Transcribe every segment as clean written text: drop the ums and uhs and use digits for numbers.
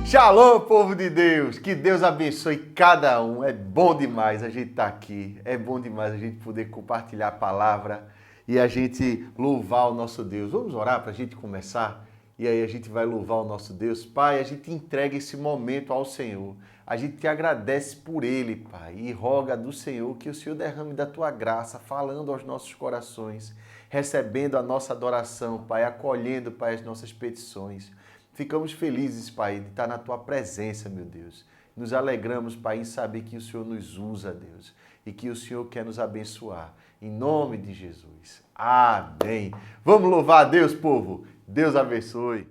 Shalom, povo de Deus! Que Deus abençoe cada um. É bom demais a gente estar aqui. É bom demais a gente poder compartilhar a palavra e a gente louvar o nosso Deus. Vamos orar para a gente começar? E aí a gente vai louvar o nosso Deus. Pai, a gente entrega esse momento ao Senhor. A gente te agradece por ele, Pai, e roga do Senhor que o Senhor derrame da tua graça, falando aos nossos corações, recebendo a nossa adoração, Pai, acolhendo, Pai, as nossas petições. Ficamos felizes, Pai, de estar na Tua presença, meu Deus. Nos alegramos, Pai, em saber que o Senhor nos usa, Deus, e que o Senhor quer nos abençoar. Em nome de Jesus. Amém. Vamos louvar a Deus, povo. Deus abençoe.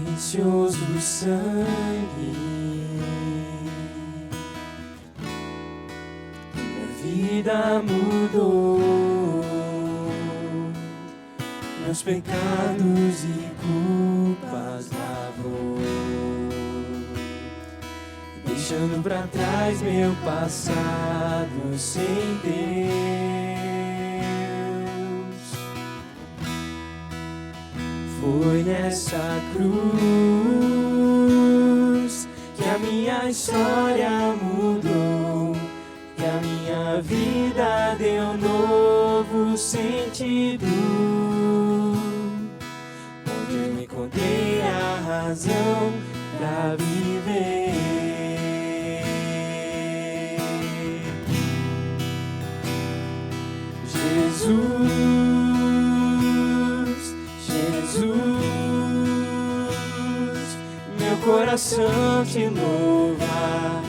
Precioso sangue, minha vida mudou, meus pecados e culpas lavou, deixando pra trás meu passado sem Deus. Foi nessa cruz que a minha história mudou, que a minha vida deu novo sentido, onde eu encontrei a razão pra viver. Meu coração te louva,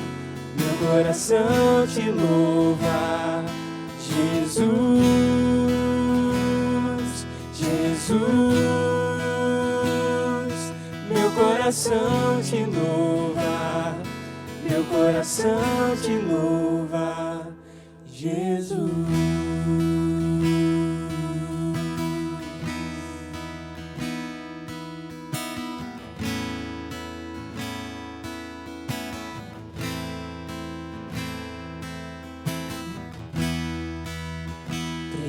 meu coração te louva, Jesus, Jesus. Meu coração te louva, meu coração te louva, Jesus.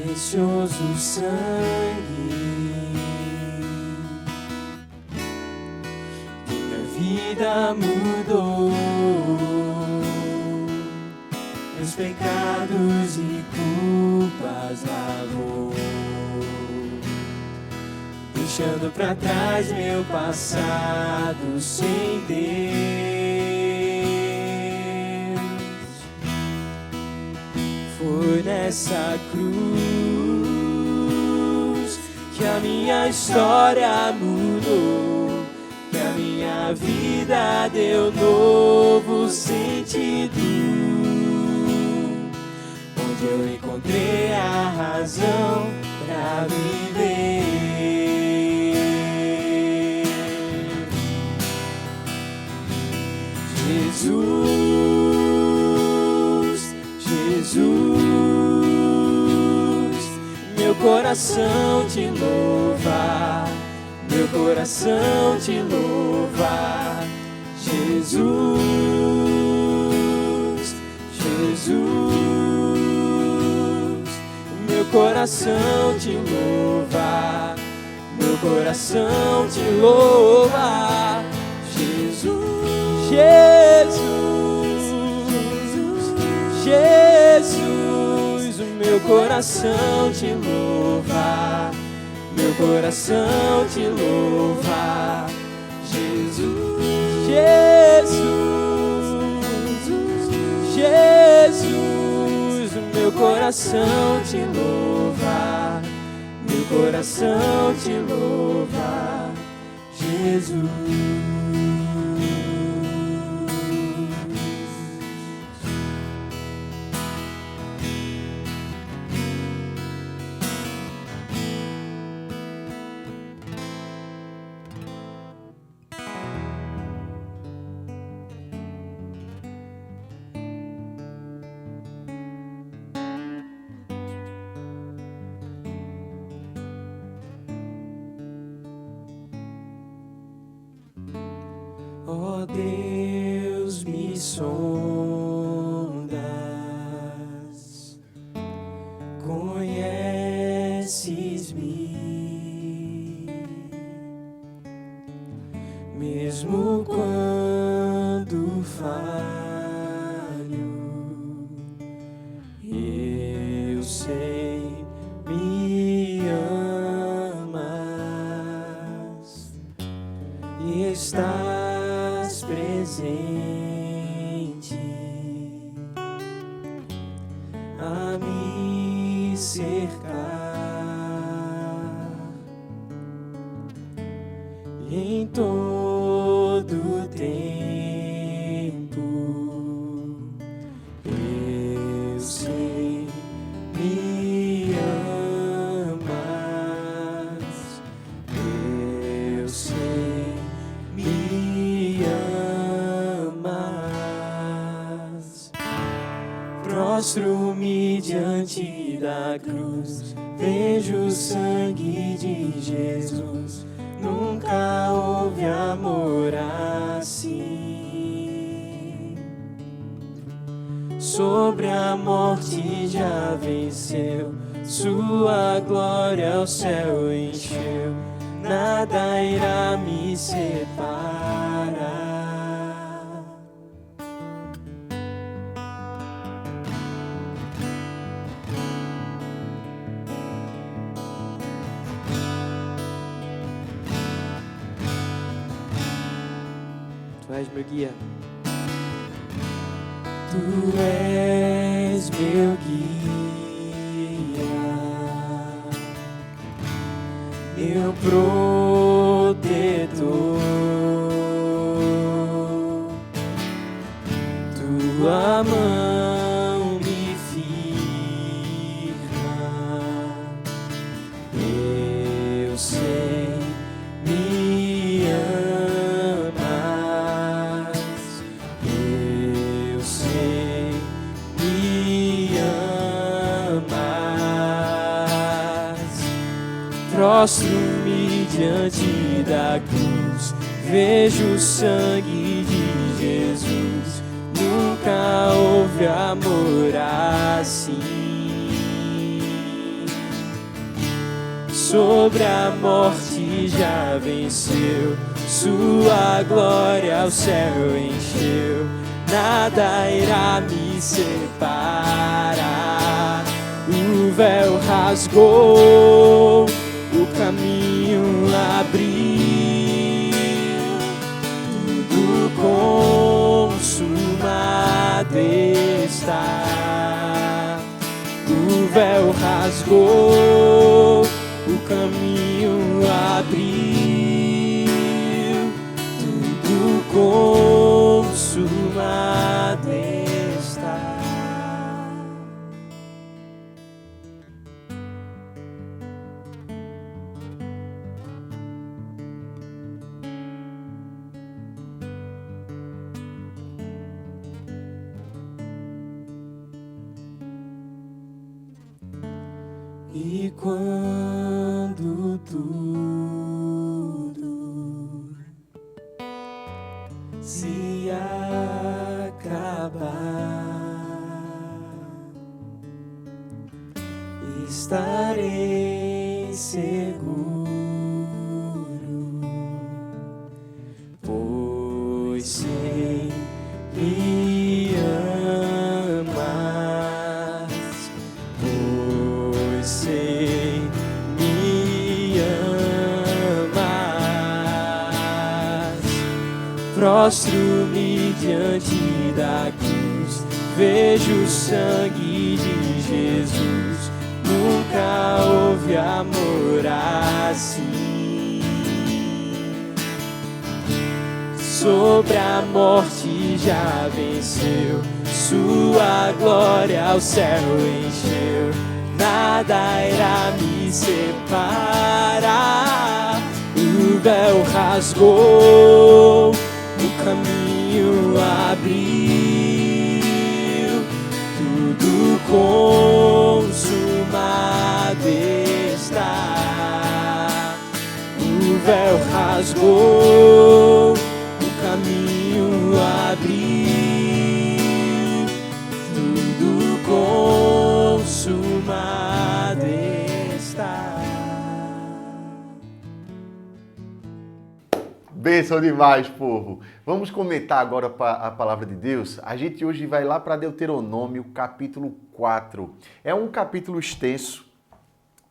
Precioso sangue, minha vida mudou, meus pecados e culpas lavou, deixando pra trás meu passado sem Deus. Foi nessa cruz que a minha história mudou, que a minha vida deu novo sentido, onde eu encontrei a razão pra viver. Jesus, Jesus, meu coração te louva, meu coração te louva, Jesus, Jesus. Meu coração te louva, meu coração te louva, Jesus, Jesus, Jesus. O meu coração te louva, meu coração te louva, Jesus, Jesus, Jesus. O meu coração te louva, meu coração te louva, Jesus. sondas, conheces-me, mesmo quando falho, eu sei, me amas e estás presente a me cercar em todo tempo. Eu sei, me amas, eu sei, me amas. Prostro-me diante da cruz, vejo o sangue de Jesus. Nunca houve amor assim. Sobre a morte já venceu, sua glória o céu encheu. Nada irá me separar. Tu és meu guia. Tu és meu guia, meu protetor. Tua mão me firma, eu sei, me amas, eu sei, me amas. Prostro-me diante da cruz, vejo o sangue de Jesus. Nunca houve amor assim. Sobre a morte já venceu, sua glória o céu encheu. Nada irá me separar. O véu rasgou, o caminho abriu, tudo consumado está. O véu rasgou, o caminho abriu, tudo consumado está. E quando tudo se acabar, estarei seguro, pois sei, me amas, pois sei, me amas. Prostro-me diante da cruz, vejo o sangue de Jesus. Nunca houve amor assim. Sobre a morte já venceu, sua glória ao céu encheu. Nada irá me separar. O véu rasgou, o caminho abriu, tudo consumado está. O véu rasgou, o caminho abriu, Bênção demais, povo. Vamos comentar agora a palavra de Deus. A gente hoje vai lá para Deuteronômio, capítulo 4. É um capítulo extenso.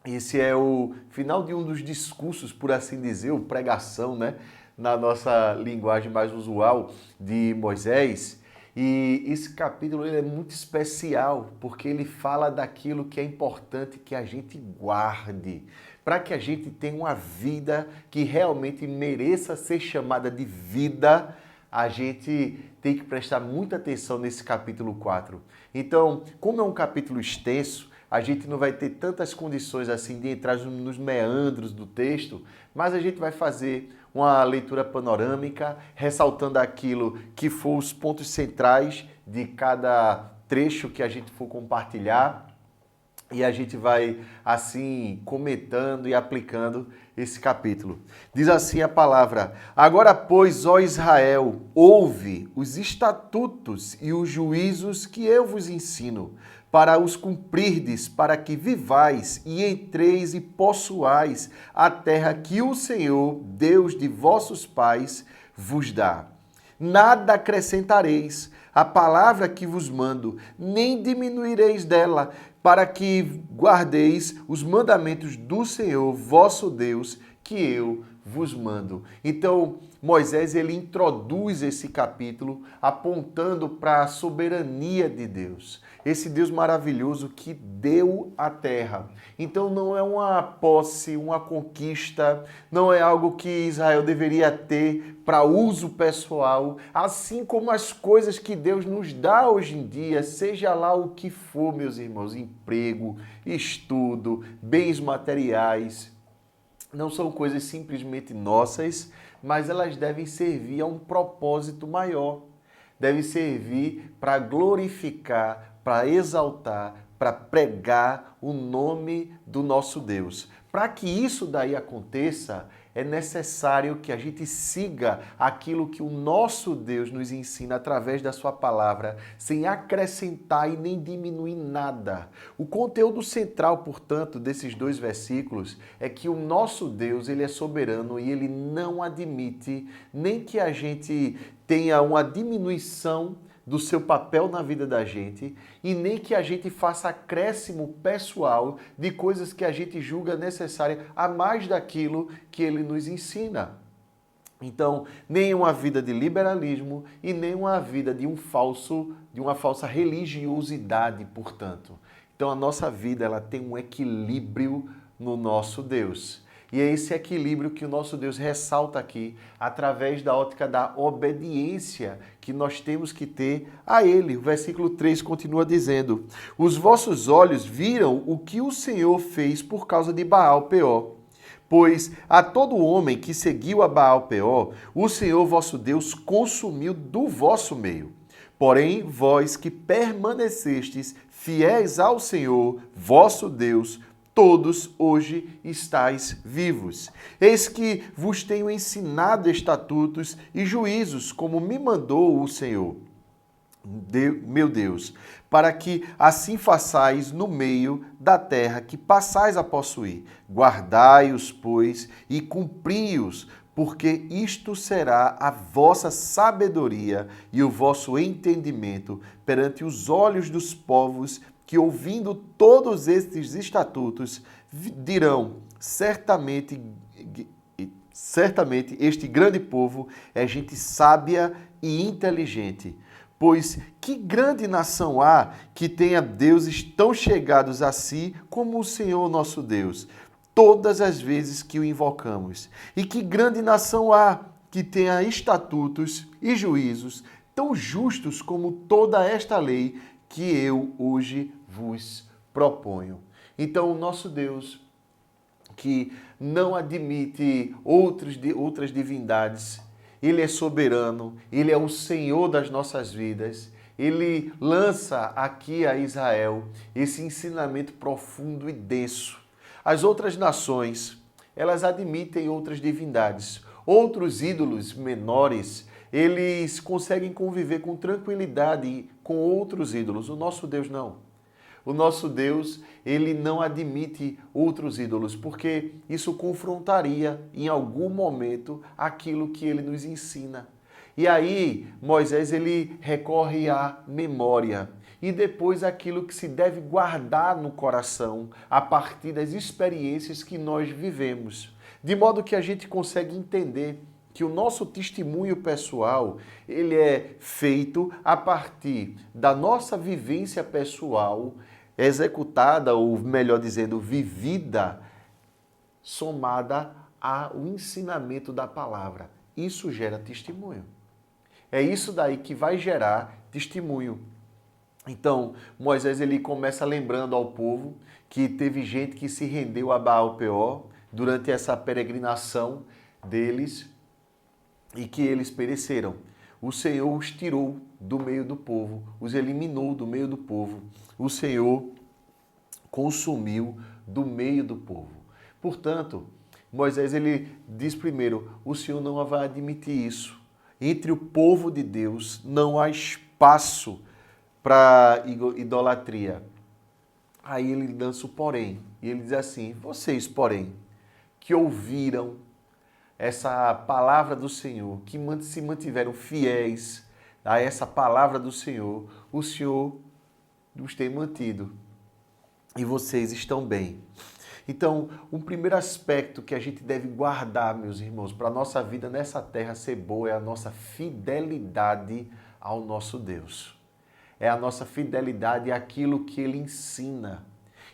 Esse é o final de um dos discursos, por assim dizer, ou pregação, né? Na nossa linguagem mais usual, de Moisés. E esse capítulo ele é muito especial, porque ele fala daquilo que é importante que a gente guarde, para que a gente tenha uma vida que realmente mereça ser chamada de vida. A gente tem que prestar muita atenção nesse capítulo 4. Então, como é um capítulo extenso, a gente não vai ter tantas condições assim de entrar nos meandros do texto, mas a gente vai fazer uma leitura panorâmica, ressaltando aquilo que for os pontos centrais de cada trecho que a gente for compartilhar. E a gente vai, assim, comentando e aplicando esse capítulo. Diz assim a palavra: Agora, pois, ó Israel, ouve os estatutos e os juízos que eu vos ensino, para os cumprirdes, para que vivais e entreis e possuais a terra que o Senhor, Deus de vossos pais, vos dá. Nada acrescentareis à palavra que vos mando, nem diminuireis dela, para que guardeis os mandamentos do Senhor, vosso Deus, que eu vos mando. Então, Moisés ele introduz esse capítulo apontando para a soberania de Deus. Esse Deus maravilhoso que deu a terra. Então não é uma posse, uma conquista, não é algo que Israel deveria ter para uso pessoal, assim como as coisas que Deus nos dá hoje em dia, seja lá o que for, meus irmãos, emprego, estudo, bens materiais, não são coisas simplesmente nossas, mas elas devem servir a um propósito maior. Devem servir para glorificar, para exaltar, para pregar o nome do nosso Deus. Para que isso daí aconteça, é necessário que a gente siga aquilo que o nosso Deus nos ensina através da sua palavra, sem acrescentar e nem diminuir nada. O conteúdo central, portanto, desses dois versículos é que o nosso Deus, ele é soberano e ele não admite nem que a gente tenha uma diminuição do seu papel na vida da gente e nem que a gente faça acréscimo pessoal de coisas que a gente julga necessária a mais daquilo que ele nos ensina. Então, nem uma vida de liberalismo e nem uma vida de uma falsa religiosidade, portanto. Então, a nossa vida ela tem um equilíbrio no nosso Deus. E é esse equilíbrio que o nosso Deus ressalta aqui, através da ótica da obediência que nós temos que ter a Ele. O versículo 3 continua dizendo: Os vossos olhos viram o que o Senhor fez por causa de Baal-Peor. Pois a todo homem que seguiu a Baal-Peor, o Senhor vosso Deus consumiu do vosso meio. Porém, vós que permanecestes fiéis ao Senhor vosso Deus, todos hoje estáis vivos. Eis que vos tenho ensinado estatutos e juízos, como me mandou o Senhor, meu Deus, para que assim façais no meio da terra que passais a possuir. Guardai-os, pois, e cumpri-os, porque isto será a vossa sabedoria e o vosso entendimento perante os olhos dos povos que, ouvindo todos estes estatutos, dirão: certamente este grande povo é gente sábia e inteligente. Pois que grande nação há que tenha deuses tão chegados a si como o Senhor nosso Deus, todas as vezes que o invocamos? E que grande nação há que tenha estatutos e juízos tão justos como toda esta lei que eu hoje vos proponho. Então, o nosso Deus, que não admite outras divindades, Ele é soberano, Ele é o Senhor das nossas vidas. Ele lança aqui a Israel esse ensinamento profundo e denso. As outras nações, elas admitem outras divindades, outros ídolos menores, eles conseguem conviver com tranquilidade com outros ídolos. O nosso Deus não. O nosso Deus, ele não admite outros ídolos, porque isso confrontaria em algum momento aquilo que ele nos ensina. E aí, Moisés, ele recorre à memória e depois aquilo que se deve guardar no coração a partir das experiências que nós vivemos. De modo que a gente consegue entender que o nosso testemunho pessoal, ele é feito a partir da nossa vivência pessoal, executada, ou melhor dizendo, vivida, somada ao ensinamento da palavra. Isso gera testemunho. É isso daí que vai gerar testemunho. Então, Moisés ele começa lembrando ao povo que teve gente que se rendeu a Baal-peor durante essa peregrinação deles e que eles pereceram. O Senhor os tirou do meio do povo, os eliminou do meio do povo. O Senhor consumiu do meio do povo. Portanto, Moisés ele diz primeiro, o Senhor não vai admitir isso. Entre o povo de Deus não há espaço para idolatria. Aí ele lança o porém, e ele diz assim, vocês, porém, que ouviram essa palavra do Senhor, que se mantiveram fiéis a essa palavra do Senhor, o Senhor os tem mantido e vocês estão bem. Então, um primeiro aspecto que a gente deve guardar, meus irmãos, para a nossa vida nessa terra ser boa é a nossa fidelidade ao nosso Deus. É a nossa fidelidade àquilo que Ele ensina.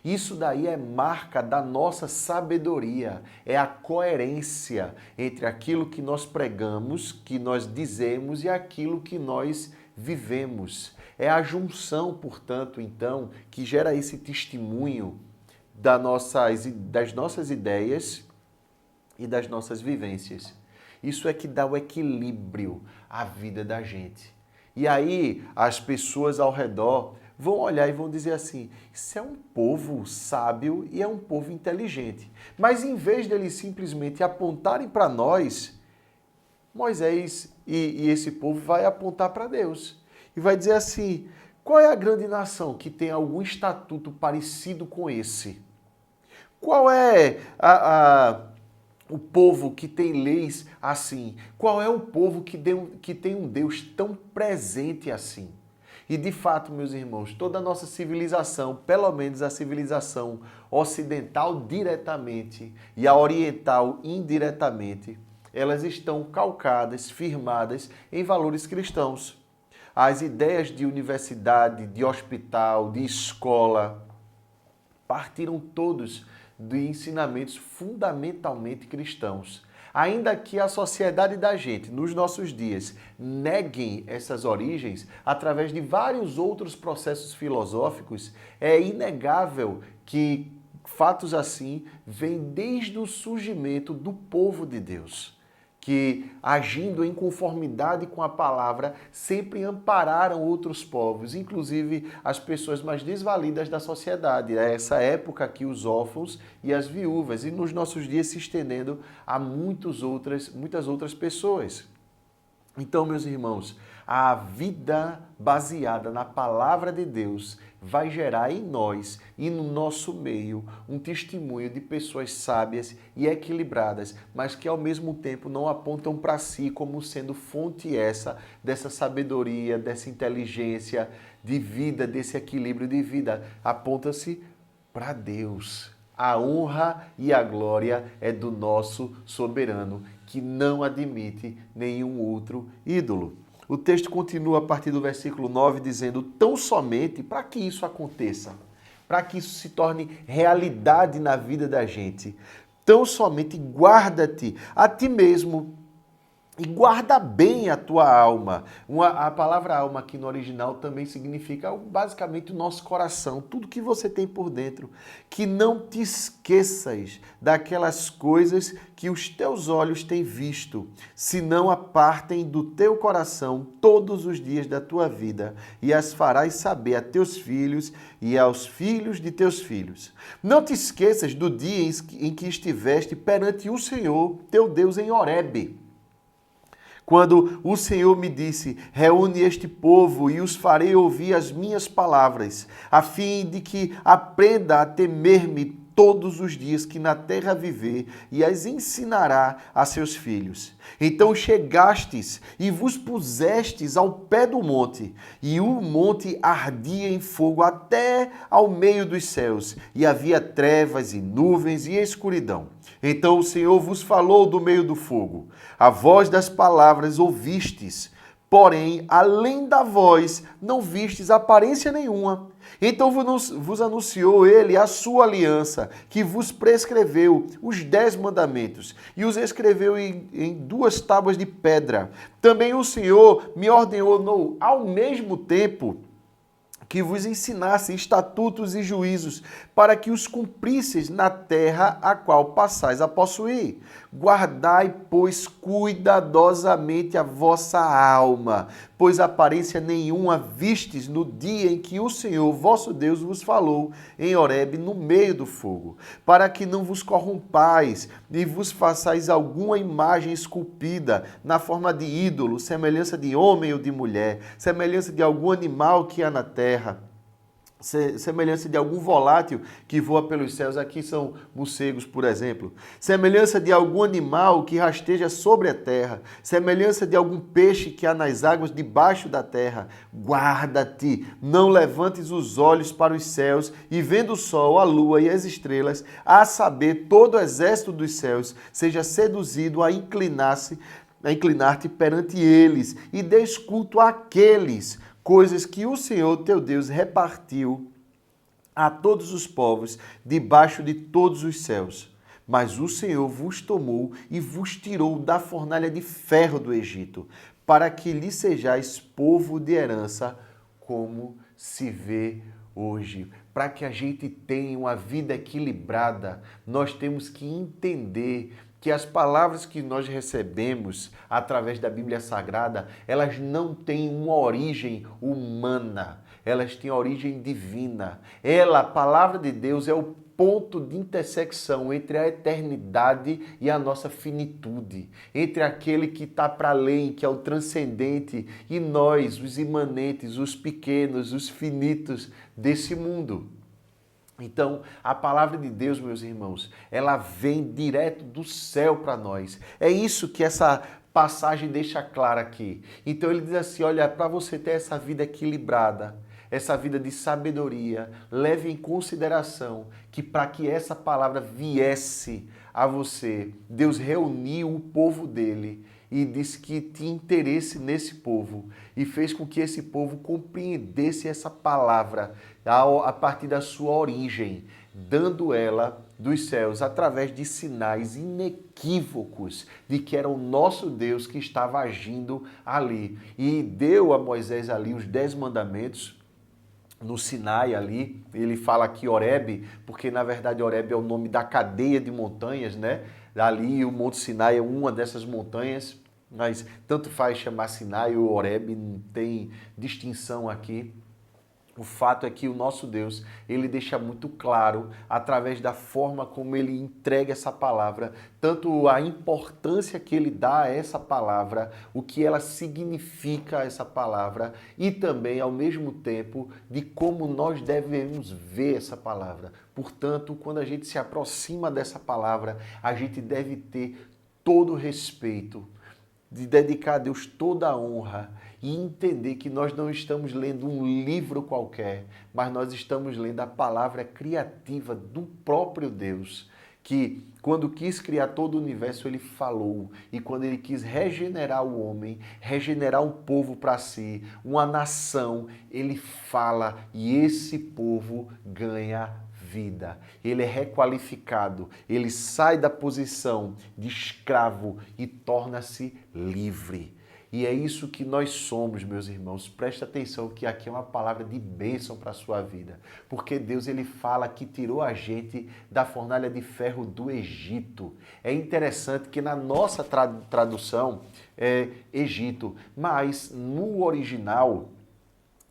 Isso daí é marca da nossa sabedoria, é a coerência entre aquilo que nós pregamos, que nós dizemos e aquilo que nós vivemos. É a junção, portanto, então, que gera esse testemunho das nossas ideias e das nossas vivências. Isso é que dá o equilíbrio à vida da gente. E aí as pessoas ao redor vão olhar e vão dizer assim, isso é um povo sábio e é um povo inteligente. Mas em vez deles simplesmente apontarem para nós, Moisés e esse povo vai apontar para Deus. E vai dizer assim, qual é a grande nação que tem algum estatuto parecido com esse? Qual é o povo que tem leis assim? Qual é o povo que tem um Deus tão presente assim? E de fato, meus irmãos, toda a nossa civilização, pelo menos a civilização ocidental diretamente e a oriental indiretamente, elas estão calcadas, firmadas em valores cristãos. As ideias de universidade, de hospital, de escola, partiram todos de ensinamentos fundamentalmente cristãos. Ainda que a sociedade da gente, nos nossos dias, neguem essas origens através de vários outros processos filosóficos, é inegável que fatos assim vêm desde o surgimento do povo de Deus, que, agindo em conformidade com a palavra, sempre ampararam outros povos, inclusive as pessoas mais desvalidas da sociedade. É essa época aqui, os órfãos e as viúvas, e nos nossos dias se estendendo a muitas outras pessoas. Então, meus irmãos, a vida baseada na palavra de Deus vai gerar em nós e no nosso meio um testemunho de pessoas sábias e equilibradas, mas que ao mesmo tempo não apontam para si como sendo fonte dessa sabedoria, dessa inteligência de vida, desse equilíbrio de vida. Aponta-se para Deus. A honra e a glória é do nosso soberano, que não admite nenhum outro ídolo. O texto continua a partir do versículo 9 dizendo, tão somente para que isso aconteça, para que isso se torne realidade na vida da gente, tão somente guarda-te a ti mesmo e guarda bem a tua alma. A palavra alma aqui no original também significa basicamente o nosso coração, tudo que você tem por dentro. Que não te esqueças daquelas coisas que os teus olhos têm visto, se não apartem do teu coração todos os dias da tua vida, e as farás saber a teus filhos e aos filhos de teus filhos. Não te esqueças do dia em que estiveste perante o Senhor, teu Deus, em Horebe, Quando o Senhor me disse, reúne este povo e os farei ouvir as minhas palavras, a fim de que aprenda a temer-me todos os dias que na terra viver, e as ensinará a seus filhos. Então chegastes e vos pusestes ao pé do monte, e o monte ardia em fogo até ao meio dos céus, e havia trevas e nuvens e escuridão. Então o Senhor vos falou do meio do fogo. A voz das palavras ouvistes, porém, além da voz, não vistes aparência nenhuma. Então vos anunciou ele a sua aliança, que vos prescreveu os 10 mandamentos, e os escreveu em 2 tábuas de pedra. Também o Senhor me ordenou ao mesmo tempo que vos ensinasse estatutos e juízos, para que os cumprisseis na terra a qual passais a possuir. Guardai, pois, cuidadosamente a vossa alma, pois aparência nenhuma vistes no dia em que o Senhor vosso Deus vos falou em Horebe no meio do fogo, para que não vos corrompais e vos façais alguma imagem esculpida na forma de ídolo, semelhança de homem ou de mulher, semelhança de algum animal que há na terra, semelhança de algum volátil que voa pelos céus, aqui são morcegos, por exemplo, semelhança de algum animal que rasteja sobre a terra, semelhança de algum peixe que há nas águas debaixo da terra. Guarda-te, não levantes os olhos para os céus e vendo o sol, a lua e as estrelas, a saber, todo o exército dos céus, seja seduzido a inclinar-te perante eles e des culto àqueles, coisas que o Senhor teu Deus repartiu a todos os povos debaixo de todos os céus. Mas o Senhor vos tomou e vos tirou da fornalha de ferro do Egito, para que lhe sejais povo de herança, como se vê hoje. Para que a gente tenha uma vida equilibrada, nós temos que entender que as palavras que nós recebemos através da Bíblia Sagrada, elas não têm uma origem humana, elas têm origem divina. Ela, a palavra de Deus, é o ponto de intersecção entre a eternidade e a nossa finitude, entre aquele que está para além, que é o transcendente, e nós, os imanentes, os pequenos, os finitos desse mundo. Então, a palavra de Deus, meus irmãos, ela vem direto do céu para nós. É isso que essa passagem deixa clara aqui. Então ele diz assim, olha, para você ter essa vida equilibrada, essa vida de sabedoria, leve em consideração que para que essa palavra viesse a você, Deus reuniu o povo dele e disse que tinha interesse nesse povo e fez com que esse povo compreendesse essa palavra a partir da sua origem, dando ela dos céus através de sinais inequívocos de que era o nosso Deus que estava agindo ali. E deu a Moisés ali os 10 mandamentos, no Sinai ali, ele fala aqui Horebe, porque na verdade Horebe é o nome da cadeia de montanhas, né? Ali o Monte Sinai é uma dessas montanhas, mas tanto faz chamar Sinai ou Horebe, não tem distinção aqui. O fato é que o nosso Deus, ele deixa muito claro, através da forma como ele entrega essa palavra, tanto a importância que ele dá a essa palavra, o que ela significa essa palavra, e também, ao mesmo tempo, de como nós devemos ver essa palavra. Portanto, quando a gente se aproxima dessa palavra, a gente deve ter todo o respeito, de dedicar a Deus toda a honra e entender que nós não estamos lendo um livro qualquer, mas nós estamos lendo a palavra criativa do próprio Deus, que quando quis criar todo o universo, ele falou, e quando ele quis regenerar o homem, regenerar um povo para si, uma nação, ele fala e esse povo ganha vida. Ele é requalificado, ele sai da posição de escravo e torna-se livre. E é isso que nós somos, meus irmãos. Presta atenção que aqui é uma palavra de bênção para a sua vida. Porque Deus, ele fala que tirou a gente da fornalha de ferro do Egito. É interessante que na nossa tradução é Egito, mas no original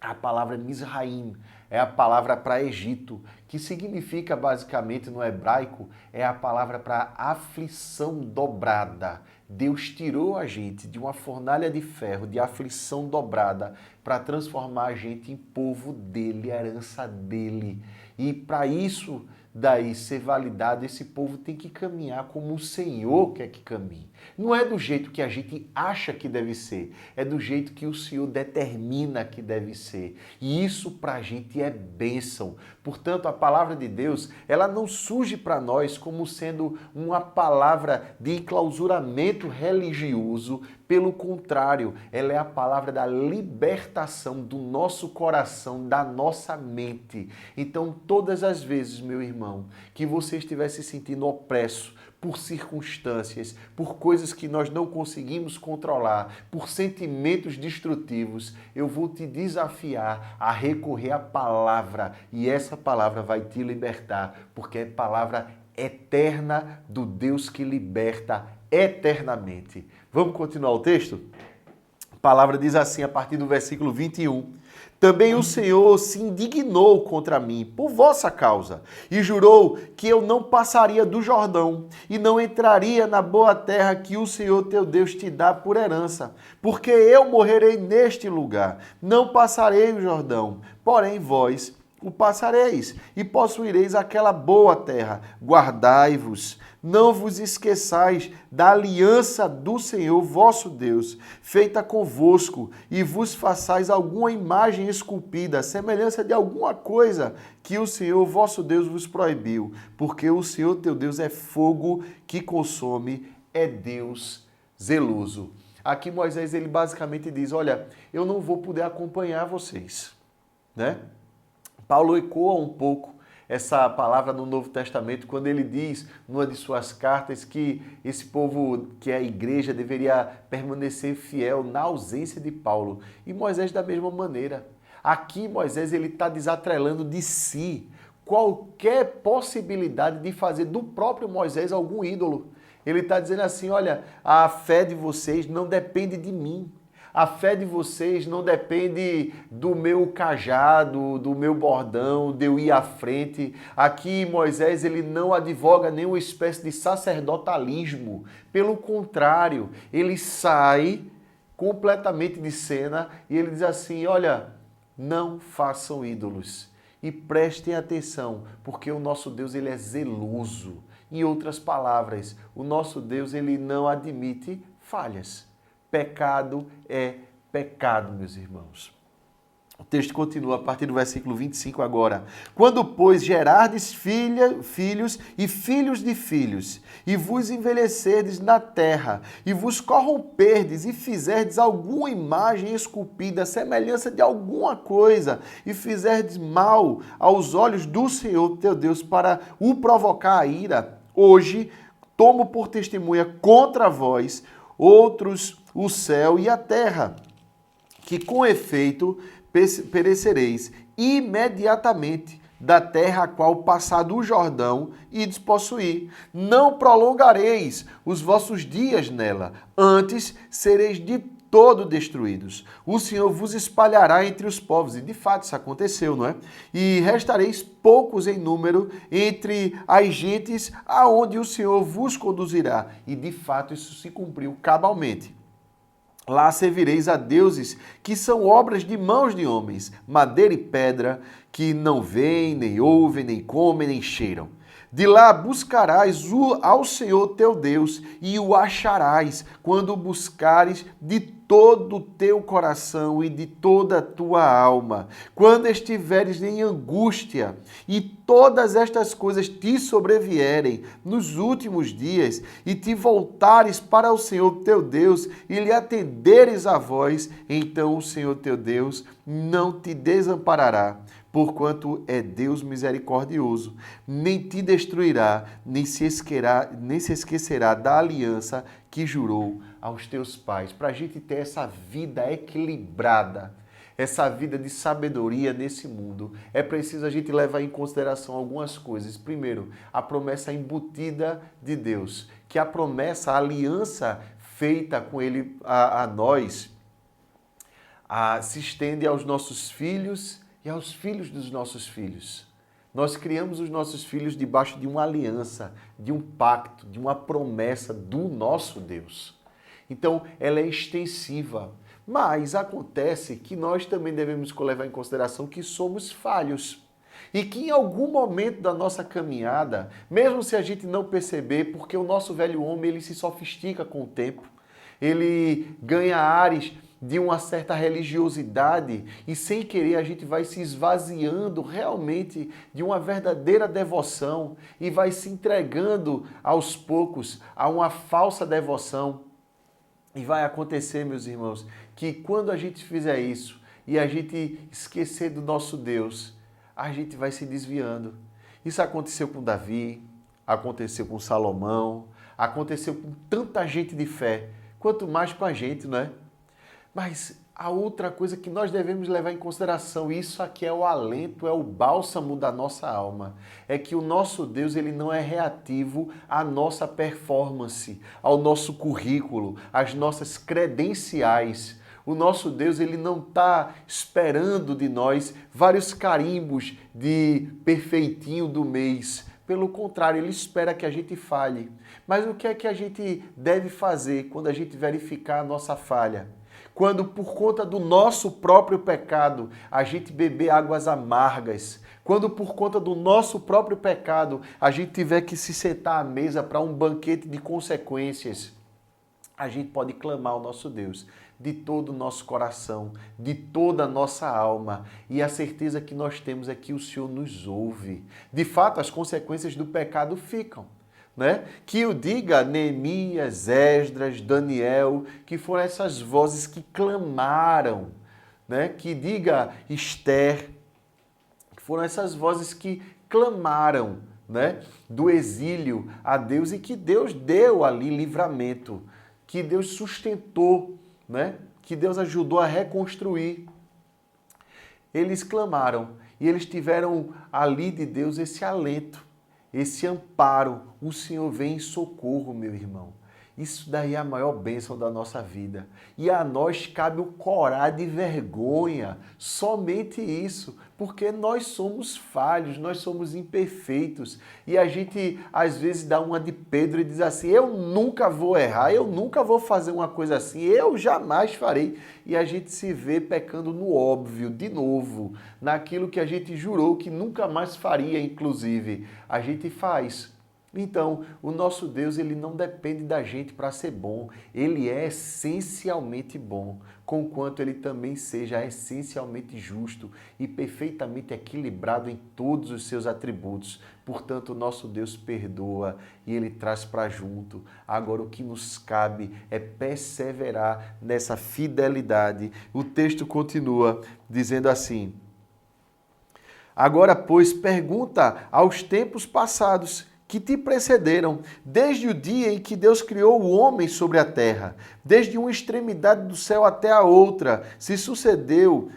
a palavra Mizraim, é a palavra para Egito, que significa basicamente no hebraico, é a palavra para aflição dobrada. Deus tirou a gente de uma fornalha de ferro, de aflição dobrada, para transformar a gente em povo dele, herança dele. E para isso daí ser validado, esse povo tem que caminhar como o Senhor quer que caminhe. Não é do jeito que a gente acha que deve ser, é do jeito que o Senhor determina que deve ser. E isso para a gente é bênção. Portanto, a palavra de Deus, ela não surge para nós como sendo uma palavra de enclausuramento religioso. Pelo contrário, ela é a palavra da libertação do nosso coração, da nossa mente. Então, todas as vezes, meu irmão, que você estiver se sentindo opresso por circunstâncias, por coisas que nós não conseguimos controlar, por sentimentos destrutivos, eu vou te desafiar a recorrer à palavra, e essa palavra vai te libertar, porque é palavra eterna do Deus que liberta eternamente. Vamos continuar o texto? A palavra diz assim, a partir do versículo 21. Também o Senhor se indignou contra mim por vossa causa e jurou que eu não passaria do Jordão e não entraria na boa terra que o Senhor teu Deus te dá por herança, porque eu morrerei neste lugar, não passarei o Jordão, porém vós o passareis e possuireis aquela boa terra. Guardai-vos, não vos esqueçais da aliança do Senhor vosso Deus, feita convosco, e vos façais alguma imagem esculpida, semelhança de alguma coisa que o Senhor vosso Deus vos proibiu, porque o Senhor teu Deus é fogo que consome, é Deus zeloso. Aqui Moisés, ele basicamente diz, olha, eu não vou poder acompanhar vocês, né? Paulo ecoa um pouco essa palavra no Novo Testamento quando ele diz, numa de suas cartas, que esse povo, que é a igreja, deveria permanecer fiel na ausência de Paulo. E Moisés da mesma maneira. Aqui Moisés ele está desatrelando de si qualquer possibilidade de fazer do próprio Moisés algum ídolo. Ele está dizendo assim, olha, a fé de vocês não depende de mim. A fé de vocês não depende do meu cajado, do meu bordão, de eu ir à frente. Aqui Moisés ele não advoga nenhuma espécie de sacerdotalismo. Pelo contrário, ele sai completamente de cena e ele diz assim, olha, não façam ídolos e prestem atenção, porque o nosso Deus ele é zeloso. Em outras palavras, o nosso Deus ele não admite falhas. Pecado é pecado, meus irmãos. O texto continua a partir do versículo 25 agora. Quando, pois, gerardes filhos e filhos de filhos, e vos envelhecerdes na terra, e vos corromperdes, e fizerdes alguma imagem esculpida, semelhança de alguma coisa, e fizerdes mal aos olhos do Senhor teu Deus para o provocar a ira, hoje tomo por testemunha contra vós, outros, o céu e a terra, que com efeito perecereis imediatamente da terra a qual passado o Jordão e despossuir. Não prolongareis os vossos dias nela, antes sereis de todo destruídos. O Senhor vos espalhará entre os povos, e de fato isso aconteceu, não é? E restareis poucos em número entre as gentes aonde o Senhor vos conduzirá. E de fato isso se cumpriu cabalmente. Lá servireis a deuses que são obras de mãos de homens, madeira e pedra, que não veem, nem ouvem, nem comem, nem cheiram. De lá buscarás ao Senhor teu Deus e o acharás quando o buscares de todo o teu coração e de toda a tua alma. Quando estiveres em angústia e todas estas coisas te sobrevierem nos últimos dias e te voltares para o Senhor teu Deus e lhe atenderes a voz, então o Senhor teu Deus não te desamparará, porquanto é Deus misericordioso, nem te destruirá, nem se esquecerá da aliança que jurou aos teus pais. Para a gente ter essa vida equilibrada, essa vida de sabedoria nesse mundo, é preciso a gente levar em consideração algumas coisas. Primeiro, a promessa embutida de Deus, que a promessa, a aliança feita com Ele a nós, se estende aos nossos filhos e aos filhos dos nossos filhos. Nós criamos os nossos filhos debaixo de uma aliança, de um pacto, de uma promessa do nosso Deus. Então, ela é extensiva. Mas acontece que nós também devemos levar em consideração que somos falhos. E que em algum momento da nossa caminhada, mesmo se a gente não perceber, porque o nosso velho homem ele se sofistica com o tempo, ele ganha ares de uma certa religiosidade e sem querer a gente vai se esvaziando realmente de uma verdadeira devoção e vai se entregando aos poucos a uma falsa devoção. E vai acontecer, meus irmãos, que quando a gente fizer isso e a gente esquecer do nosso Deus, a gente vai se desviando. Isso aconteceu com Davi, aconteceu com Salomão, aconteceu com tanta gente de fé, quanto mais com a gente, não é? Mas a outra coisa que nós devemos levar em consideração, isso aqui é o alento, é o bálsamo da nossa alma, é que o nosso Deus ele não é reativo à nossa performance, ao nosso currículo, às nossas credenciais. O nosso Deus ele não está esperando de nós vários carimbos de perfeitinho do mês. Pelo contrário, ele espera que a gente falhe. Mas o que é que a gente deve fazer quando a gente verificar a nossa falha? Quando por conta do nosso próprio pecado a gente beber águas amargas, quando por conta do nosso próprio pecado a gente tiver que se sentar à mesa para um banquete de consequências, a gente pode clamar ao nosso Deus de todo o nosso coração, de toda a nossa alma, e a certeza que nós temos é que o Senhor nos ouve. De fato, as consequências do pecado ficam. Né? Que o diga Neemias, Esdras, Daniel, que foram essas vozes que clamaram, né? Que diga Esther, que foram essas vozes que clamaram, né? Do exílio a Deus e que Deus deu ali livramento, que Deus sustentou, né? Que Deus ajudou a reconstruir. Eles clamaram e eles tiveram ali de Deus esse alento, esse amparo. O Senhor vem em socorro, meu irmão. Isso daí é a maior bênção da nossa vida. E a nós cabe o corar de vergonha, somente isso, porque nós somos falhos, nós somos imperfeitos. E a gente às vezes dá uma de Pedro e diz assim, eu nunca vou errar, eu nunca vou fazer uma coisa assim, eu jamais farei. E a gente se vê pecando no óbvio, de novo, naquilo que a gente jurou que nunca mais faria, inclusive. A gente faz. Então, o nosso Deus ele não depende da gente para ser bom, ele é essencialmente bom, conquanto ele também seja essencialmente justo e perfeitamente equilibrado em todos os seus atributos. Portanto, o nosso Deus perdoa e ele traz para junto. Agora, o que nos cabe é perseverar nessa fidelidade. O texto continua dizendo assim, agora, pois, pergunta aos tempos passados, que te precederam, desde o dia em que Deus criou o homem sobre a terra, desde uma extremidade do céu até a outra, se sucedeu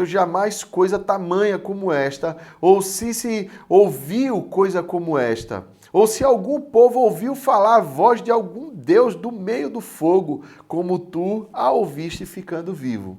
jamais coisa tamanha como esta, ou se ouviu coisa como esta, ou se algum povo ouviu falar a voz de algum Deus do meio do fogo, como tu a ouviste ficando vivo.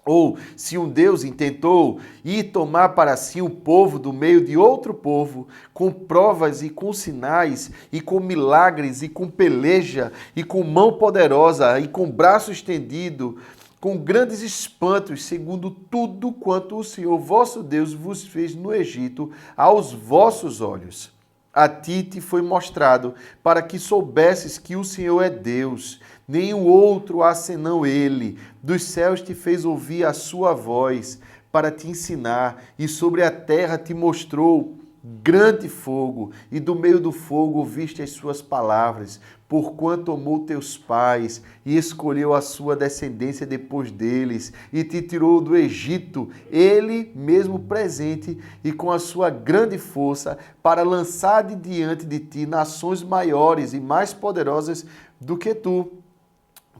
Ou se um Deus intentou ir tomar para si o povo do meio de outro povo, com provas e com sinais, e com milagres, e com peleja, e com mão poderosa, e com braço estendido, com grandes espantos, segundo tudo quanto o Senhor vosso Deus vos fez no Egito, aos vossos olhos. A ti te foi mostrado, para que soubesses que o Senhor é Deus, nenhum outro há senão Ele. Dos céus te fez ouvir a sua voz, para te ensinar, e sobre a terra te mostrou grande fogo, e do meio do fogo ouviste as suas palavras, porquanto amou teus pais, e escolheu a sua descendência depois deles, e te tirou do Egito, ele mesmo presente, e com a sua grande força, para lançar de diante de ti nações maiores e mais poderosas do que tu,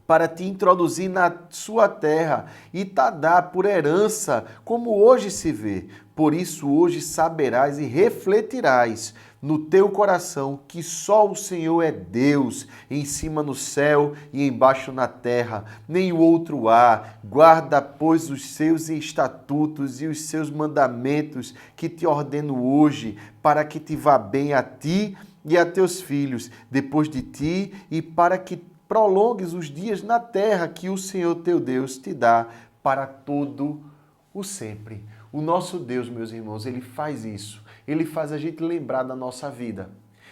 para te introduzir na sua terra e te dar por herança, como hoje se vê. Por isso hoje saberás e refletirás no teu coração que só o Senhor é Deus, em cima no céu e embaixo na terra, nem o outro há. Guarda, pois, os seus estatutos e os seus mandamentos que te ordeno hoje, para que te vá bem a ti e a teus filhos depois de ti, e para que prolongues os dias na terra que o Senhor teu Deus te dá para todo o sempre. O nosso Deus, meus irmãos, ele faz isso. Ele faz a gente lembrar da nossa vida.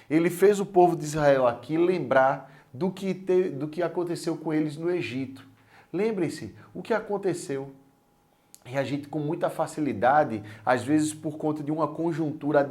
Ele fez o povo de Israel aqui lembrar do que aconteceu com eles no Egito. Lembrem-se o que aconteceu. E a gente, com muita facilidade, às vezes por conta de uma conjuntura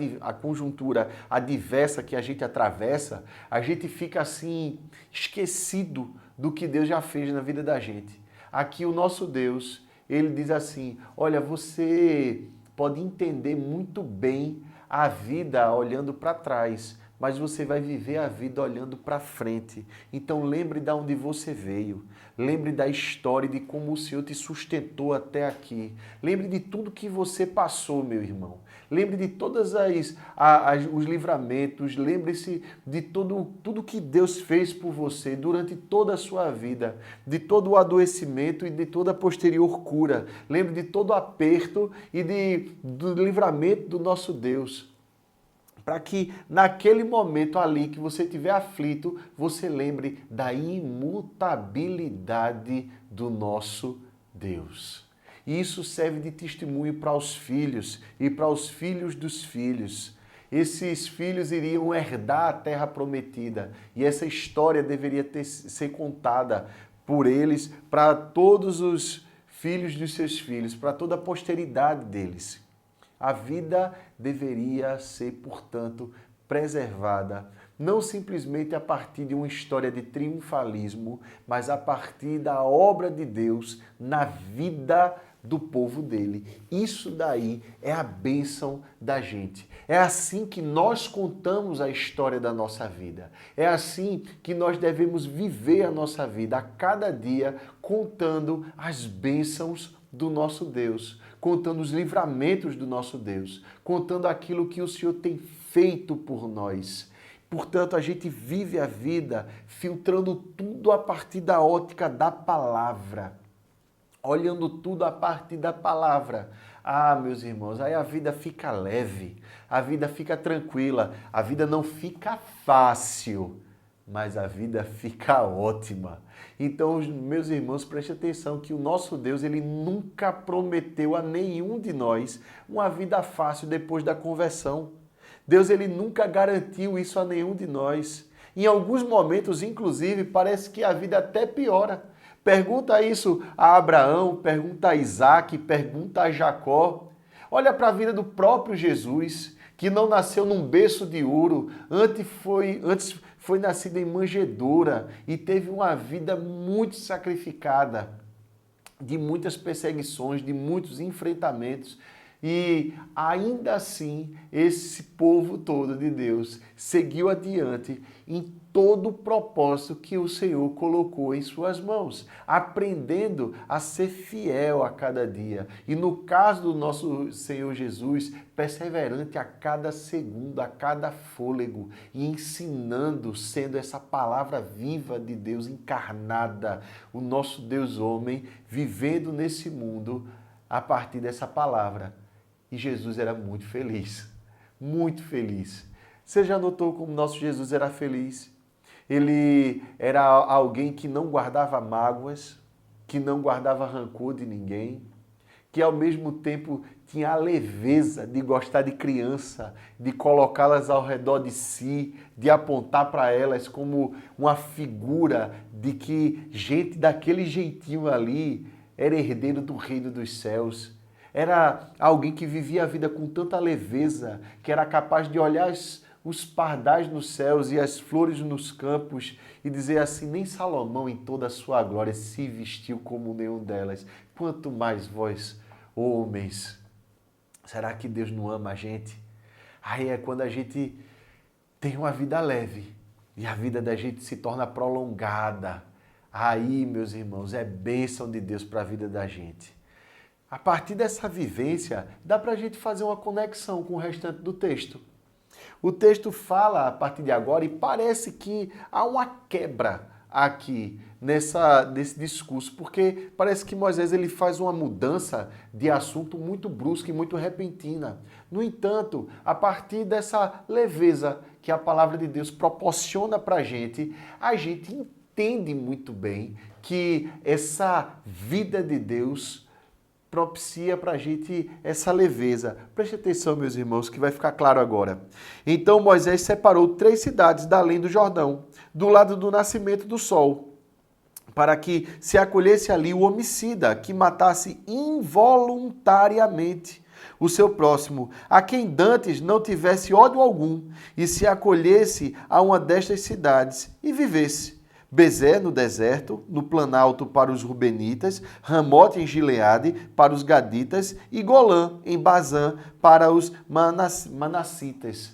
adversa que a gente atravessa, a gente fica assim, esquecido do que Deus já fez na vida da gente. Aqui o nosso Deus, ele diz assim, olha, você pode entender muito bem a vida olhando para trás, mas você vai viver a vida olhando para frente. Então lembre de onde você veio. Lembre da história de como o Senhor te sustentou até aqui. Lembre de tudo que você passou, meu irmão. Lembre de todos os livramentos. Lembre-se de tudo que Deus fez por você durante toda a sua vida. De todo o adoecimento e de toda a posterior cura. Lembre de todo o aperto e do livramento do nosso Deus. Para que naquele momento ali que você estiver aflito, você lembre da imutabilidade do nosso Deus. E isso serve de testemunho para os filhos e para os filhos dos filhos. Esses filhos iriam herdar a terra prometida e essa história deveria ser contada por eles para todos os filhos dos seus filhos, para toda a posteridade deles. A vida deveria ser, portanto, preservada, não simplesmente a partir de uma história de triunfalismo, mas a partir da obra de Deus na vida do povo dele. Isso daí é a bênção da gente. É assim que nós contamos a história da nossa vida. É assim que nós devemos viver a nossa vida, a cada dia, contando as bênçãos do nosso Deus, contando os livramentos do nosso Deus, contando aquilo que o Senhor tem feito por nós. Portanto, a gente vive a vida filtrando tudo a partir da ótica da palavra, olhando tudo a partir da palavra. Ah, meus irmãos, aí a vida fica leve, a vida fica tranquila, a vida não fica fácil, mas a vida fica ótima. Então, meus irmãos, prestem atenção que o nosso Deus, ele nunca prometeu a nenhum de nós uma vida fácil depois da conversão. Deus, ele nunca garantiu isso a nenhum de nós. Em alguns momentos, inclusive, parece que a vida até piora. Pergunta isso a Abraão, pergunta a Isaac, pergunta a Jacó. Olha para a vida do próprio Jesus, que não nasceu num berço de ouro, antes foi nascido em manjedoura e teve uma vida muito sacrificada, de muitas perseguições, de muitos enfrentamentos. E ainda assim, esse povo todo de Deus seguiu adiante em todo o propósito que o Senhor colocou em suas mãos, aprendendo a ser fiel a cada dia. E no caso do nosso Senhor Jesus, perseverante a cada segundo, a cada fôlego, e ensinando, sendo essa palavra viva de Deus encarnada, o nosso Deus homem, vivendo nesse mundo a partir dessa palavra. E Jesus era muito feliz, muito feliz. Você já notou como nosso Jesus era feliz? Ele era alguém que não guardava mágoas, que não guardava rancor de ninguém, que ao mesmo tempo tinha a leveza de gostar de criança, de colocá-las ao redor de si, de apontar para elas como uma figura de que gente daquele jeitinho ali era herdeiro do reino dos céus. Era alguém que vivia a vida com tanta leveza, que era capaz de olhar os pardais nos céus e as flores nos campos e dizer assim, nem Salomão em toda a sua glória se vestiu como nenhum delas. Quanto mais vós, homens. Será que Deus não ama a gente? Aí é quando a gente tem uma vida leve e a vida da gente se torna prolongada. Aí, meus irmãos, é bênção de Deus para a vida da gente. A partir dessa vivência, dá para a gente fazer uma conexão com o restante do texto. O texto fala a partir de agora e parece que há uma quebra aqui nesse discurso, porque parece que Moisés ele faz uma mudança de assunto muito brusca e muito repentina. No entanto, a partir dessa leveza que a palavra de Deus proporciona para a gente entende muito bem que essa vida de Deus propicia para a gente essa leveza. Preste atenção, meus irmãos, que vai ficar claro agora. Então Moisés separou 3 cidades da além do Jordão, do lado do nascimento do sol, para que se acolhesse ali o homicida que matasse involuntariamente o seu próximo, a quem dantes não tivesse ódio algum, e se acolhesse a uma destas cidades e vivesse. Bezé no deserto, no planalto para os Rubenitas, Ramote em Gileade para os Gaditas e Golã em Bazã para os Manassitas.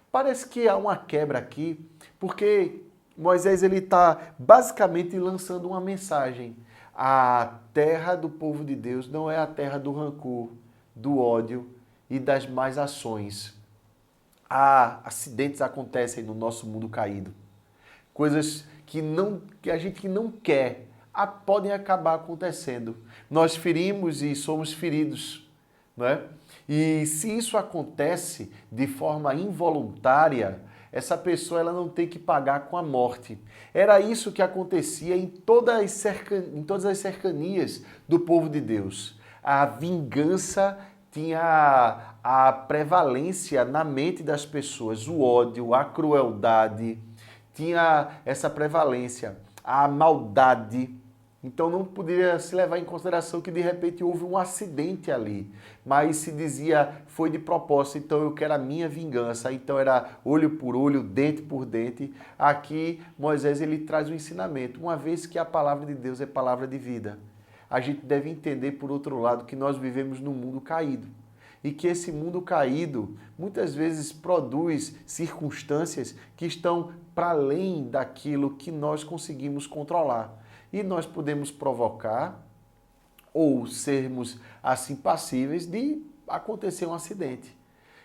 Parece que há uma quebra aqui, porque Moisés ele está basicamente lançando uma mensagem. A terra do povo de Deus não é a terra do rancor, do ódio e das más ações. Acidentes acontecem no nosso mundo caído. Coisas que a gente não quer, podem acabar acontecendo. Nós ferimos e somos feridos, não é? E se isso acontece de forma involuntária, essa pessoa ela não tem que pagar com a morte. Era isso que acontecia em todas as cercanias do povo de Deus. A vingança tinha a prevalência na mente das pessoas, o ódio, a crueldade, tinha essa prevalência, a maldade. Então não poderia se levar em consideração que de repente houve um acidente ali, mas se dizia foi de propósito, então eu quero a minha vingança, então era olho por olho, dente por dente. Aqui Moisés ele traz um ensinamento, uma vez que a palavra de Deus é palavra de vida, a gente deve entender por outro lado que nós vivemos num mundo caído. E que esse mundo caído muitas vezes produz circunstâncias que estão para além daquilo que nós conseguimos controlar. E nós podemos provocar ou sermos assim passíveis de acontecer um acidente.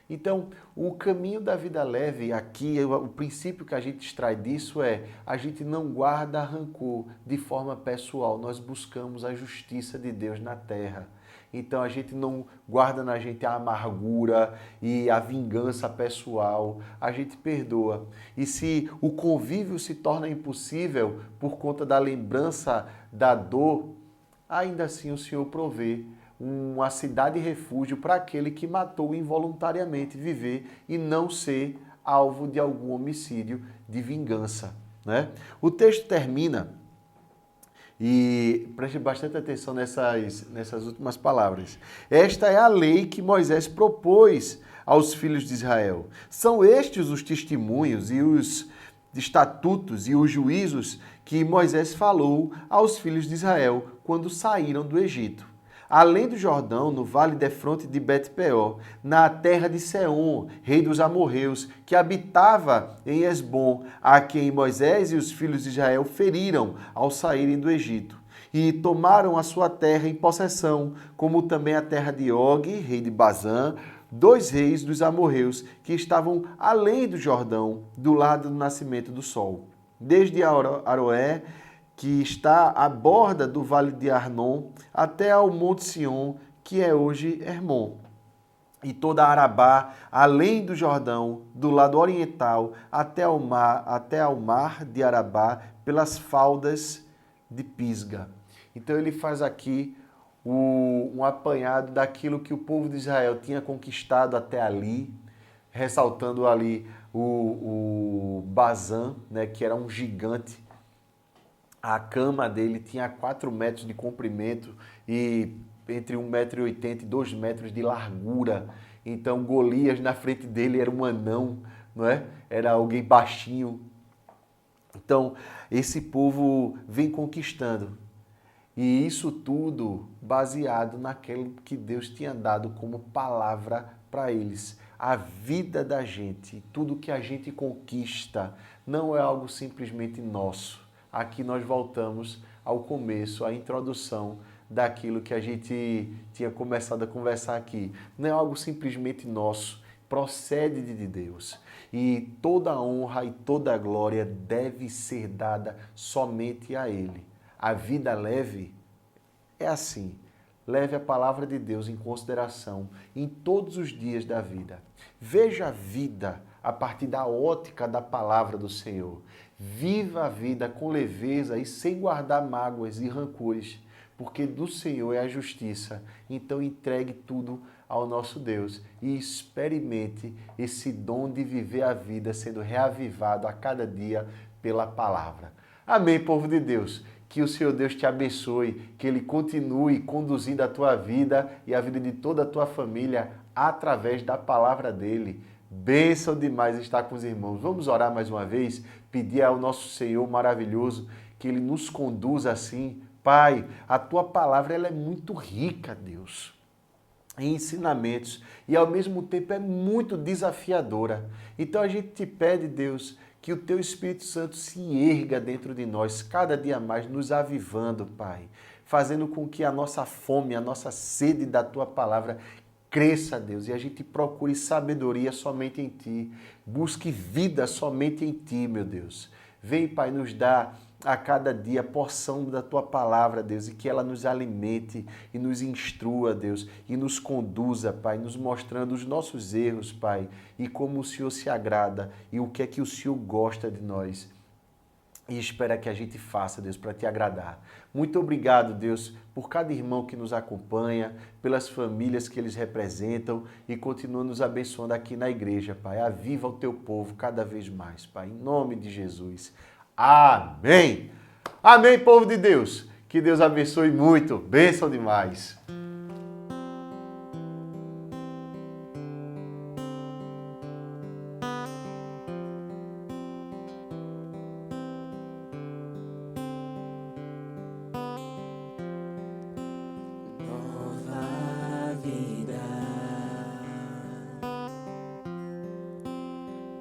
Então, o caminho da vida leve aqui, o princípio que a gente extrai disso é a gente não guarda rancor de forma pessoal, nós buscamos a justiça de Deus na terra. Então a gente não guarda na gente a amargura e a vingança pessoal, a gente perdoa. E se o convívio se torna impossível por conta da lembrança da dor, ainda assim o Senhor provê uma cidade refúgio para aquele que matou involuntariamente, viver e não ser alvo de algum homicídio de vingança, né? O texto termina. E preste bastante atenção nessas últimas palavras. Esta é a lei que Moisés propôs aos filhos de Israel. São estes os testemunhos e os estatutos e os juízos que Moisés falou aos filhos de Israel quando saíram do Egito. Além do Jordão, no vale defronte de Bet-peor, na terra de Seom, rei dos amorreus, que habitava em Esbom, a quem Moisés e os filhos de Israel feriram ao saírem do Egito. E tomaram a sua terra em possessão, como também a terra de Og, rei de Bazã, 2 reis dos amorreus, que estavam além do Jordão, do lado do nascimento do sol. Desde Aroé, que está à borda do vale de Arnon, até ao Monte Sion, que é hoje Hermon. E toda Arabá, além do Jordão, do lado oriental, até ao mar de Arabá, pelas faldas de Pisga. Então ele faz aqui um apanhado daquilo que o povo de Israel tinha conquistado até ali, ressaltando ali o Bazã, né, que era um gigante. A cama dele tinha 4 metros de comprimento e entre 1,80 m e 2 metros de largura. Então Golias na frente dele era um anão, não é? Era alguém baixinho. Então esse povo vem conquistando. E isso tudo baseado naquilo que Deus tinha dado como palavra para eles. A vida da gente, tudo que a gente conquista, não é algo simplesmente nosso. Aqui nós voltamos ao começo, à introdução daquilo que a gente tinha começado a conversar aqui. Não é algo simplesmente nosso. procede de Deus. E toda honra e toda glória deve ser dada somente a Ele. A vida leve é assim. Leve a palavra de Deus em consideração em todos os dias da vida. Veja a vida a partir da ótica da palavra do Senhor. Viva a vida com leveza e sem guardar mágoas e rancores, porque do Senhor é a justiça. Então entregue tudo ao nosso Deus e experimente esse dom de viver a vida sendo reavivado a cada dia pela palavra. Amém, povo de Deus. Que o Senhor Deus te abençoe, que Ele continue conduzindo a tua vida e a vida de toda a tua família através da palavra dEle. Bênção demais estar com os irmãos. Vamos orar mais uma vez, pedir ao nosso Senhor maravilhoso que Ele nos conduza assim. Pai, a tua palavra ela é muito rica, Deus, em ensinamentos e ao mesmo tempo é muito desafiadora. Então a gente te pede, Deus, que o Teu Espírito Santo se erga dentro de nós, cada dia mais, nos avivando, Pai, fazendo com que a nossa fome, a nossa sede da Tua palavra cresça, Deus, e a gente procure sabedoria somente em Ti, busque vida somente em Ti, meu Deus. Vem, Pai, nos dar a cada dia porção da Tua palavra, Deus, e que ela nos alimente e nos instrua, Deus, e nos conduza, Pai, nos mostrando os nossos erros, Pai, e como o Senhor se agrada e o que é que o Senhor gosta de nós. E espera que a gente faça, Deus, para Te agradar. Muito obrigado, Deus, por cada irmão que nos acompanha, pelas famílias que eles representam e continua nos abençoando aqui na igreja, Pai. Aviva o Teu povo cada vez mais, Pai, em nome de Jesus. Amém! Amém, povo de Deus! Que Deus abençoe muito. Bênção demais. Nova vida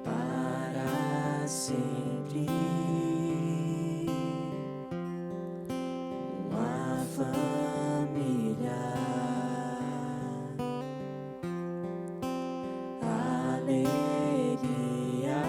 para sempre. Uma família, alegria.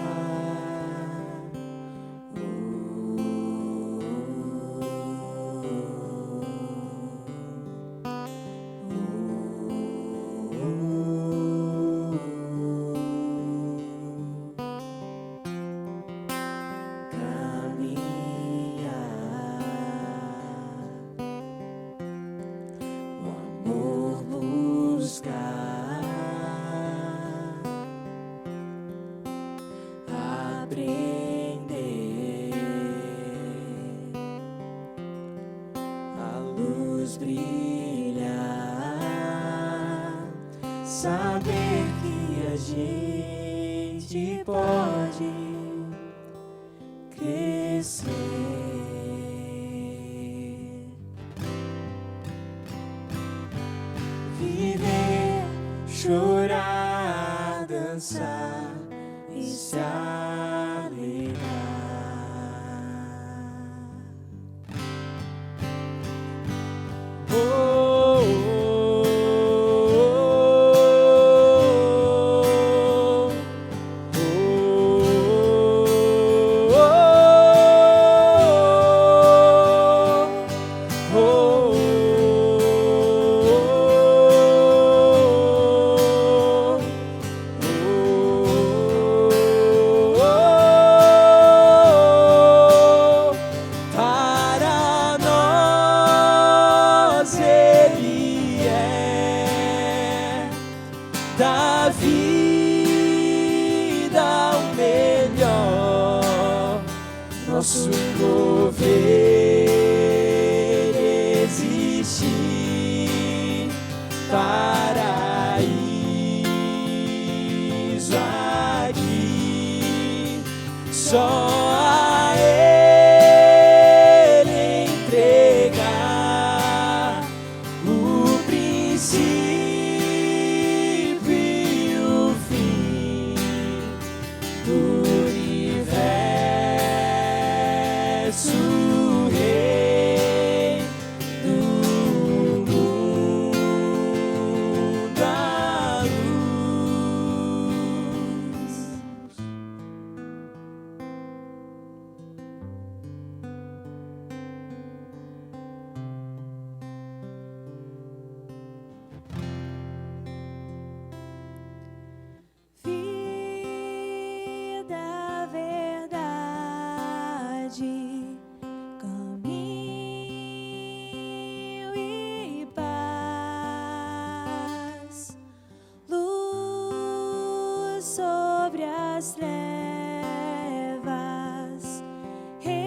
Brilhar, saber que a gente pode crescer, viver, chorar, dançar e se alegrar. Da vida o melhor, nosso mover existir, paraíso aqui, só a Ele entregar o princípio do universo, Rei do mundo, a luz. as trevas, Redentor,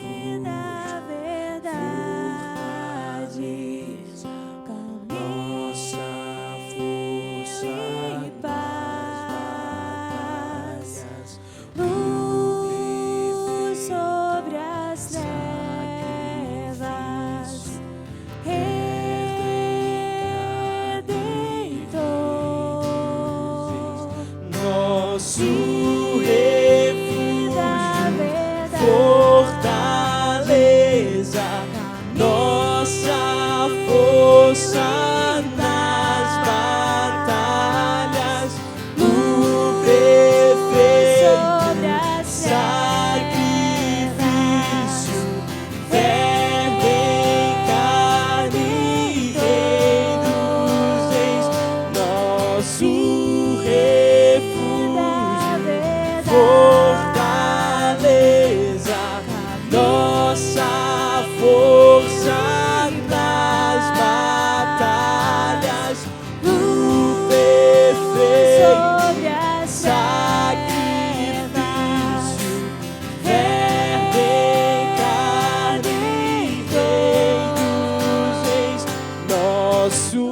e na verdade, caminho e paz, luz sobre as trevas, Redentor, Nosso e na refúgio, verdade, fortaleza, nossa força nas batalhas, o perfeito sobre as sacrifício, Verbo em carne, Rei dos reis, nosso refúgio, fortaleza, nossa força nas batalhas, o perfeito sobre as sacrifício, Verbo em carne, Rei dos reis, nosso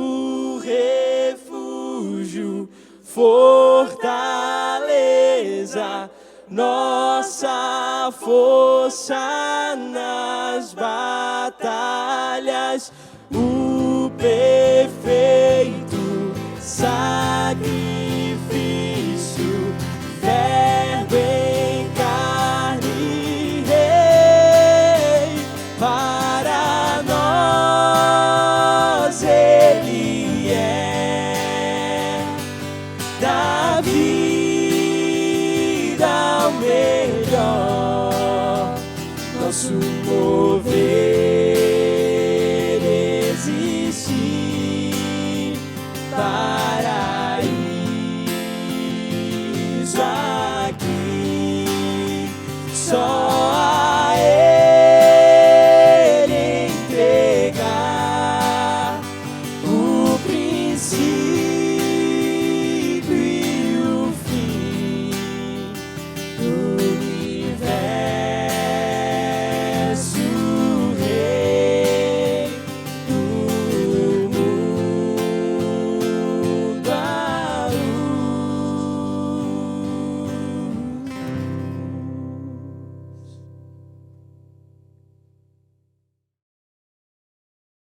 refúgio, fortaleza, nossa força nas batalhas, o perfeito sacrifício, Verbo em carne, Rei, para nós Ele é da vida o melhor, nosso mover existir, paraíso aqui, só